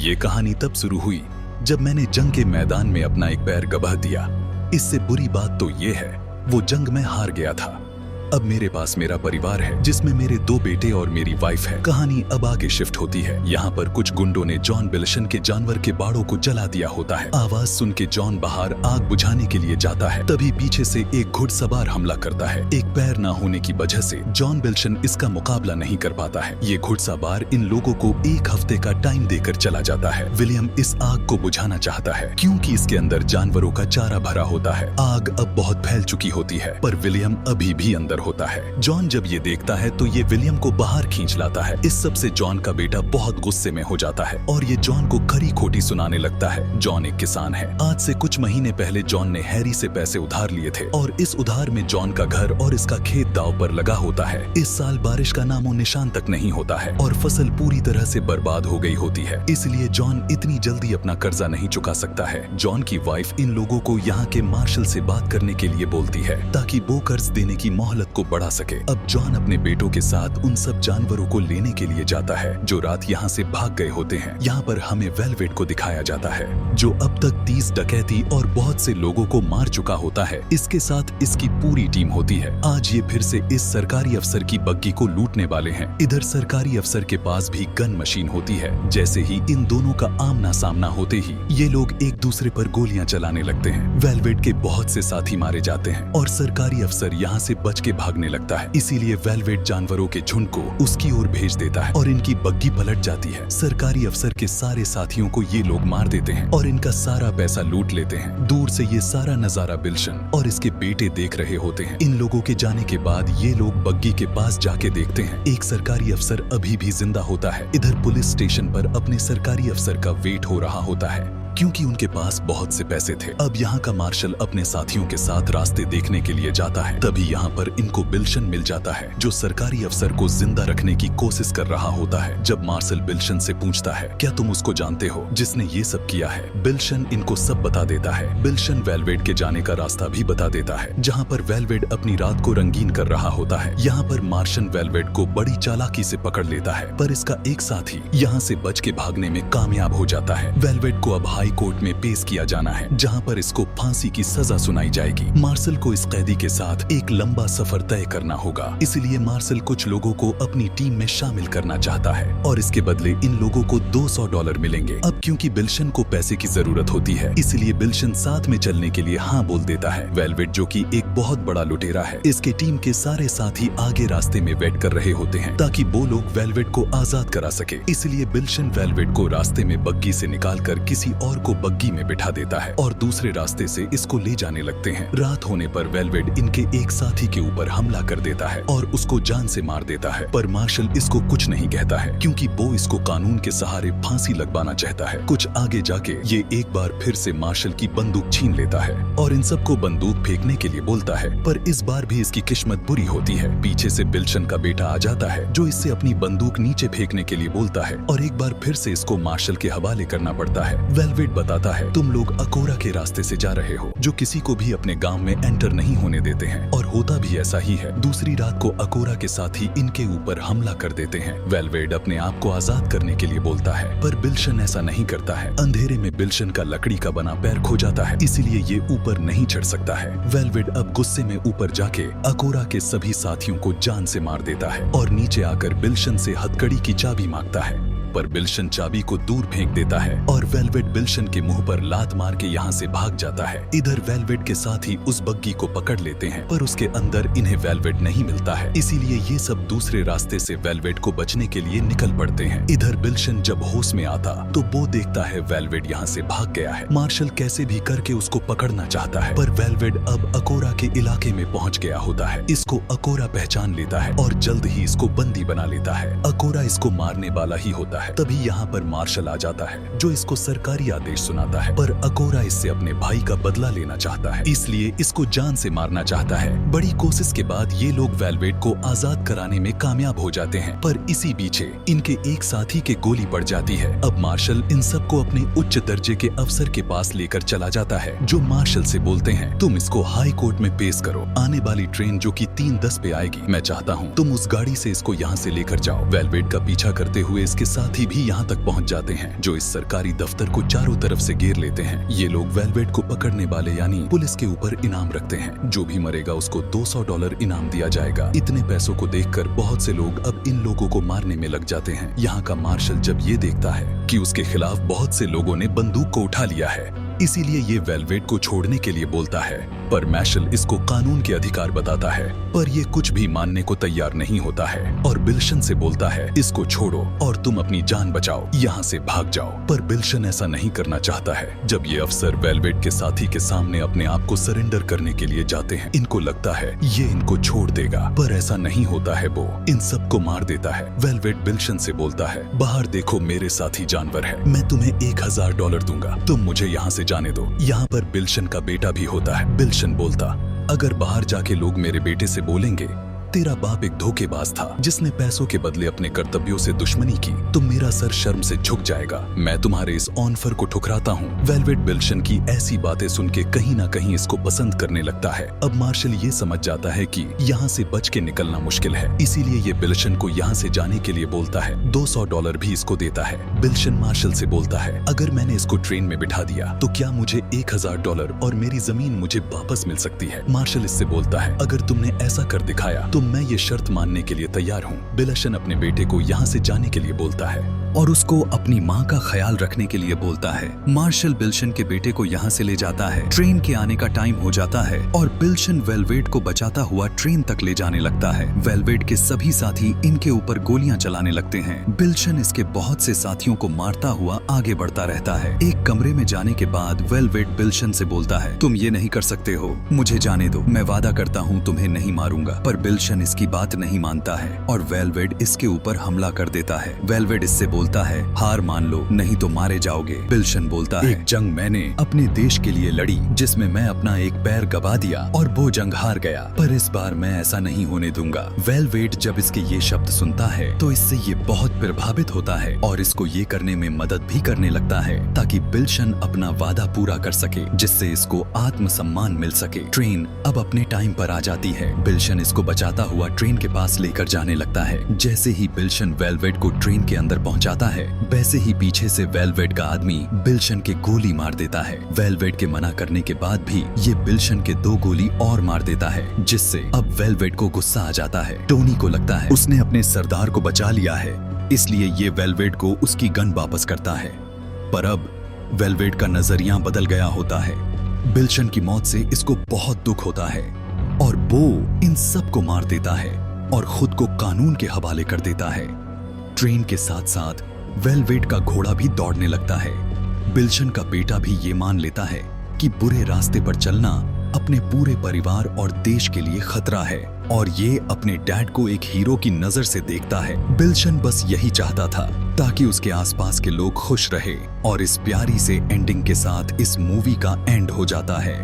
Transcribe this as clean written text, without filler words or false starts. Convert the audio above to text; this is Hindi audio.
ये कहानी तब शुरू हुई जब मैंने जंग के मैदान में अपना एक पैर गवाह दिया। इससे बुरी बात तो ये है वो जंग में हार गया था। अब मेरे पास मेरा परिवार है जिसमें मेरे 2 बेटे और मेरी वाइफ है। कहानी अब आगे शिफ्ट होती है। यहाँ पर कुछ गुंडों ने जॉन बिल्शन के जानवर के बाड़ों को जला दिया होता है। आवाज सुन के जॉन बाहर आग बुझाने के लिए जाता है, तभी पीछे से एक घुड़सवार हमला करता है। एक पैर न होने की वजह से जॉन बिल्शन इसका मुकाबला नहीं कर पाता है। ये घुड़सवार इन लोगों को 1 हफ्ते का टाइम देकर चला जाता है। विलियम इस आग को बुझाना चाहता है क्योंकि इसके अंदर जानवरों का चारा भरा होता है। आग अब बहुत फैल चुकी होती है पर विलियम अभी भी अंदर होता है। जॉन जब ये देखता है तो ये विलियम को बाहर खींच लाता है। इस सब से जॉन का बेटा बहुत गुस्से में हो जाता है और ये जॉन को खरी खोटी सुनाने लगता है। जॉन एक किसान है। आज से कुछ महीने पहले जॉन ने हैरी से पैसे उधार लिए थे और इस उधार में जॉन का घर और इसका खेत दांव पर लगा होता है। इस साल बारिश का नामो निशान तक नहीं होता है और फसल पूरी तरह से बर्बाद हो गई होती है। इसलिए जॉन इतनी जल्दी अपना कर्जा नहीं चुका सकता है। जॉन की वाइफ इन लोगों को यहाँ के मार्शल से बात करने के लिए बोलती है ताकि वो कर्ज देने की मोहलत को बढ़ा सके। अब जॉन अपने बेटों के साथ उन सब जानवरों को लेने के लिए जाता है जो रात यहाँ से भाग गए होते हैं। यहाँ पर हमें वेलवेट को दिखाया जाता है जो अब तक 30 डकैती और बहुत से लोगों को मार चुका होता है। इसके साथ इसकी पूरी टीम होती है। आज ये फिर से इस सरकारी अफसर की बग्गी को लूटने वाले हैं। इधर सरकारी अफसर के पास भी गन मशीन होती है। जैसे ही इन दोनों का आमना सामना होते ही ये लोग एक दूसरे पर गोलियां चलाने लगते हैं। वेलवेट के बहुत से साथी मारे जाते हैं और सरकारी अफसर यहाँ से बच के भागने लगता है। इसीलिए वेलवेट जानवरों के झुंड को उसकी ओर भेज देता है और इनकी बग्गी पलट जाती है। सरकारी अफसर के सारे साथियों को ये लोग मार देते हैं और इनका सारा पैसा लूट लेते हैं। दूर से ये सारा नजारा बिल्शन और इसके बेटे देख रहे होते हैं। इन लोगों के जाने के बाद ये लोग बग्गी के पास जाके देखते हैं एक सरकारी अफसर अभी भी जिंदा होता है। इधर पुलिस स्टेशन पर अपने सरकारी अफसर का वेट हो रहा होता है क्योंकि उनके पास बहुत से पैसे थे। अब यहाँ का मार्शल अपने साथियों के साथ रास्ते देखने के लिए जाता है। तभी यहाँ पर इनको बिल्शन मिल जाता है जो सरकारी अफसर को जिंदा रखने की कोशिश कर रहा होता है। जब मार्शल बिल्शन से पूछता है क्या तुम उसको जानते हो जिसने ये सब किया है, बिल्शन इनको सब बता देता है। बिल्शन वेलवेट के जाने का रास्ता भी बता देता है जहाँ पर वेलवेट अपनी रात को रंगीन कर रहा होता है। यहाँ पर मार्शल वेलवेट को बड़ी चालाकी से पकड़ लेता है पर इसका एक साथी यहाँ से बच के भागने में कामयाब हो जाता है। वेलवेट को अब हाई कोर्ट में पेश किया जाना है जहां पर इसको फांसी की सजा सुनाई जाएगी। मार्शल को इस कैदी के साथ एक लंबा सफर तय करना होगा। इसलिए मार्शल कुछ लोगों को अपनी टीम में शामिल करना चाहता है और इसके बदले इन लोगों को $200 मिलेंगे। अब क्योंकि बिल्शन को पैसे की जरूरत होती है इसलिए बिल्शन साथ में चलने के लिए हाँ बोल देता है। वेलवेट जो कि एक बहुत बड़ा लुटेरा है, इसके टीम के सारे साथी आगे रास्ते में वेट कर रहे होते हैं ताकि वो लोग वेलवेट को आजाद करा सके। इसलिए बिल्शन वेलवेट को रास्ते में बग्गी से निकालकर किसी और को बग्गी में बिठा देता है और दूसरे रास्ते से इसको ले जाने लगते हैं। रात होने पर वेलवेट इनके एक साथी के ऊपर हमला कर देता है और उसको जान से मार देता है पर मार्शल इसको कुछ नहीं कहता है क्योंकि वो इसको कानून के सहारे फांसी लगवाना चाहता है। कुछ आगे जाके ये एक बार फिर से मार्शल की बंदूक छीन लेता है और इन सबको बंदूक फेंकने के लिए बोलता है पर इस बार भी इसकी किस्मत बुरी होती है। पीछे से बिल्शन का बेटा आ जाता है जो इससे अपनी बंदूक नीचे फेंकने के लिए बोलता है और एक बार फिर से इसको मार्शल के हवाले करना पड़ता है। वेलवेट बताता है तुम लोग अकोरा के रास्ते से जा रहे हो जो किसी को भी अपने गांव में एंटर नहीं होने देते हैं और होता भी ऐसा ही है। दूसरी रात को अकोरा के साथी इनके ऊपर हमला कर देते हैं। वेलवेट अपने आप को आजाद करने के लिए बोलता है पर बिल्शन ऐसा नहीं करता है। अंधेरे में बिल्शन का लकड़ी का बना पैर खो जाता है इसलिए ये ऊपर नहीं चढ़ सकता है। वेलवेट अब गुस्से में ऊपर जाके अकोरा के सभी साथियों को जान से मार देता है और नीचे आकर बिल्शन से हथकड़ी की चाबी मांगता है पर बिल्शन चाबी को दूर फेंक देता है और वेलवेट बिल्शन के मुंह पर लात मार के यहाँ से भाग जाता है। इधर वेलवेट के साथी उस बग्गी को पकड़ लेते हैं पर उसके अंदर इन्हें वेलवेट नहीं मिलता है इसीलिए ये सब दूसरे रास्ते से वेलवेट को बचने के लिए निकल पड़ते हैं। इधर बिल्शन जब होश में आता तो वो देखता है वेलवेट यहाँ से भाग गया है। मार्शल कैसे भी करके उसको पकड़ना चाहता है पर वेलवेट अब अकोरा के इलाके में पहुँच गया होता है। इसको अकोरा पहचान लेता है और जल्द ही इसको बंदी बना लेता है। अकोरा इसको मारने वाला ही होता है। तभी यहाँ पर मार्शल आ जाता है जो इसको सरकारी आदेश सुनाता है पर अकोरा इससे अपने भाई का बदला लेना चाहता है इसलिए इसको जान से मारना चाहता है। बड़ी कोशिश के बाद ये लोग वेलवेट को आजाद कराने में कामयाब हो जाते हैं पर इसी बीचे इनके एक साथी के गोली पड़ जाती है। अब मार्शल इन सबको अपने उच्च दर्जे के अफसर के पास लेकर चला जाता है जो मार्शल से बोलते हैं तुम इसको हाई कोर्ट में पेश करो। आने वाली ट्रेन जो कि 3:10 पे आएगी, मैं चाहता हूँ तुम उस गाड़ी से इसको यहाँ से लेकर जाओ। वेलवेट का पीछा करते हुए इसके साथ साथी भी यहाँ तक पहुँच जाते हैं, जो इस सरकारी दफ्तर को चारों तरफ से घेर लेते हैं। ये लोग वेलवेट को पकड़ने वाले यानी पुलिस के ऊपर इनाम रखते हैं। जो भी मरेगा उसको $200 इनाम दिया जाएगा। इतने पैसों को देखकर बहुत से लोग अब इन लोगों को मारने में लग जाते हैं। यहाँ का मार्शल जब ये देखता है कि उसके खिलाफ बहुत से लोगों ने बंदूक को उठा लिया है, इसीलिए ये वेलवेट को छोड़ने के लिए बोलता है, पर मैशल इसको कानून के अधिकार बताता है, पर ये कुछ भी मानने को तैयार नहीं होता है और बिल्शन से बोलता है इसको छोड़ो और तुम अपनी जान बचाओ, यहाँ से भाग जाओ। पर बिल्शन ऐसा नहीं करना चाहता है। जब ये अफसर वेलवेट के साथी के सामने अपने आप को सरेंडर करने के लिए जाते हैं, इनको लगता है ये इनको छोड़ देगा, पर ऐसा नहीं होता है। वो इन सबको मार देता है। वेलवेट बिल्शन से बोलता है, बाहर देखो मेरे साथी जानवर है, मैं तुम्हें $1000 दूंगा, तुम मुझे यहाँ से जाने दो। यहाँ पर बिल्शन का बेटा भी होता है। बिल्शन बोलता, अगर बाहर जाके लोग मेरे बेटे से बोलेंगे तेरा बाप एक धोखेबाज था जिसने पैसों के बदले अपने कर्तव्यों से दुश्मनी की, तो मेरा सर शर्म से झुक जाएगा। मैं तुम्हारे इस ऑफर को ठुकराता हूँ। वेलवेट बिल्शन की ऐसी बातें सुन के कहीं ना कहीं इसको पसंद करने लगता है। अब मार्शल ये समझ जाता है कि यहाँ से बच के निकलना मुश्किल है, इसीलिए ये बिल्शन को यहाँ से जाने के लिए बोलता है। $200 भी इसको देता है। बिल्शन मार्शल से बोलता है, अगर मैंने इसको ट्रेन में बिठा दिया तो क्या मुझे $1000 और मेरी जमीन मुझे वापस मिल सकती है? मार्शल इससे बोलता है, अगर तुमने ऐसा कर दिखाया तो मैं ये शर्त मानने के लिए तैयार हूँ। बिल्शन अपने बेटे को यहाँ से जाने के लिए बोलता है और उसको अपनी माँ का ख्याल रखने के लिए बोलता है। मार्शल बिल्शन के बेटे को यहाँ से ले जाता है। ट्रेन के आने का टाइम हो जाता है और बिल्शन वेलवेट को बचाता हुआ ट्रेन तक ले जाने लगता है। वेलवेट के सभी साथी इनके ऊपर गोलियां चलाने लगते हैं। बिल्शन इसके बहुत से साथियों को मारता हुआ आगे बढ़ता रहता है। एक कमरे में जाने के बाद वेलवेट बिल्शन से बोलता है, तुम ये नहीं कर सकते हो, मुझे जाने दो, मैं वादा करता हूँ तुम्हें नहीं मारूंगा। पर बिल्शन इसकी बात नहीं मानता है और वेलवेट इसके ऊपर हमला कर देता है। वेलवेट इससे बोलता है, हार मान लो नहीं तो मारे जाओगे। बिल्शन बोलता है, एक जंग मैंने अपने देश के लिए लड़ी जिसमें मैं अपना एक पैर गवा दिया और वो जंग हार गया, पर इस बार मैं ऐसा नहीं होने दूंगा। वेलवेट जब इसके ये शब्द सुनता है तो इससे ये बहुत प्रभावित होता है और इसको ये करने में मदद भी करने लगता है ताकि बिल्शन अपना वादा पूरा कर सके, जिससे इसको आत्मसम्मान मिल सके। ट्रेन अब अपने टाइम पर आ जाती है। बिल्शन इसको बचाता हुआ ट्रेन के पास लेकर जाने लगता है। जैसे ही बिल्शन वेलवेट को ट्रेन के अंदर पहुंचाता है, वैसे ही पीछे से वेलवेट का आदमी बिल्शन के गोली मार देता है। वेलवेट के मना करने के बाद भी ये बिल्शन के 2 गोली और मार देता है, जिससे अब वेलवेट को गुस्सा आ जाता है। टोनी को लगता है उसने अपने सरदार को बचा लिया है, इसलिए ये वेलवेट को उसकी गन वापस करता है। पर अब वेलवेट का नजरिया बदल गया होता है। बिल्शन की मौत से इसको बहुत दुख होता है और वो इन सब को मार देता है और खुद को कानून के हवाले कर देता है। ट्रेन के साथ साथ वेलवेट का घोड़ा भी दौड़ने लगता है। बिल्शन का बेटा भी ये मान लेता है कि बुरे रास्ते पर चलना अपने पूरे परिवार और देश के लिए खतरा है और ये अपने डैड को एक हीरो की नजर से देखता है। बिल्शन बस यही चाहता था ताकि उसके आसपास के लोग खुश रहे और इस प्यारी से एंडिंग के साथ इस मूवी का एंड हो जाता है।